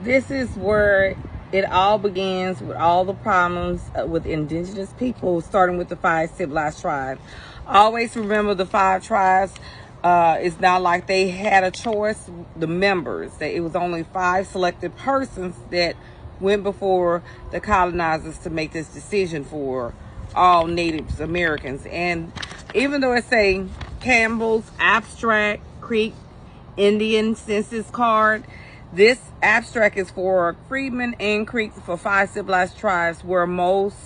this is where it all begins with all the problems with indigenous people, starting with the 5 civilized tribes. Always remember the 5 tribes. It's not like they had a choice. The members, it was only 5 selected persons that went before the colonizers to make this decision for all Native Americans. And even though it's a Campbell's Abstract Creek Indian Census Card, this abstract is for Freedmen and Creeks for 5 civilized tribes where most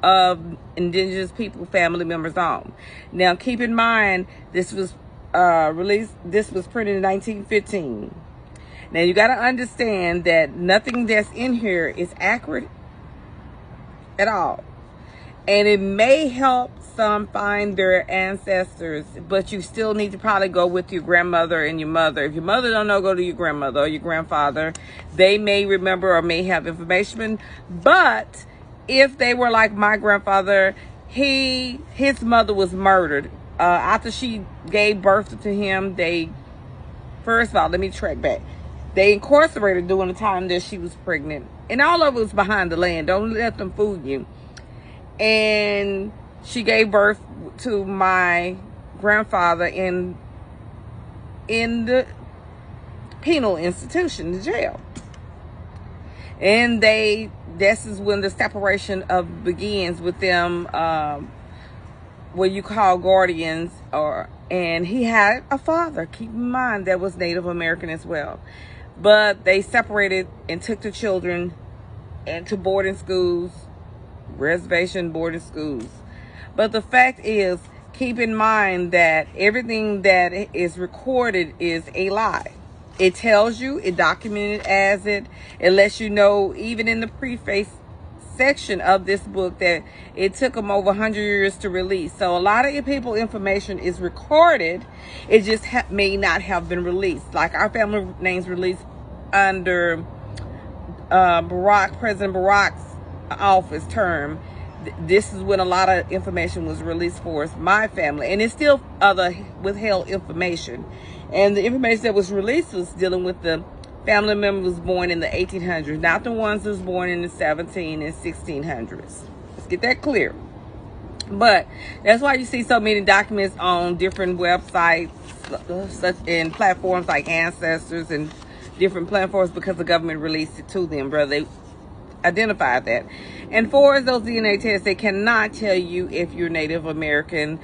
of indigenous people family members own. Now keep in mind, this was printed in 1915. Now you got to understand that nothing that's in here is accurate at all, and it may help some find their ancestors, but you still need to probably go with your grandmother and your mother. If your mother don't know, go to your grandmother or your grandfather. They may remember or may have information. But if they were like my grandfather, his mother was murdered after she gave birth to him. First of all, let me track back. They incarcerated during the time that she was pregnant, and all of it was behind the land. Don't let them fool you. And she gave birth to my grandfather in the penal institution, the jail. And this is when the separation begins with them, what you call guardians, and he had a father, keep in mind, that was Native American as well. But they separated and took the children into boarding schools, reservation boarding schools. But the fact is, keep in mind that everything that is recorded is a lie. It tells you, it documented as it lets you know, even in the preface section of this book, that it took them over 100 years to release. So a lot of people information is recorded, it just may not have been released. Like our family names released under President Barack's office term. This is when a lot of information was released for us, my family, and it's still other withheld information. And the information that was released was dealing with the family members born in the 1800s, not the ones that was born in the 17 and 1600s. Let's get that clear. But that's why you see so many documents on different websites, such in platforms like Ancestors and different platforms, because the government released it to them, brother. They identified that. And for those DNA tests, they cannot tell you if you're Native American.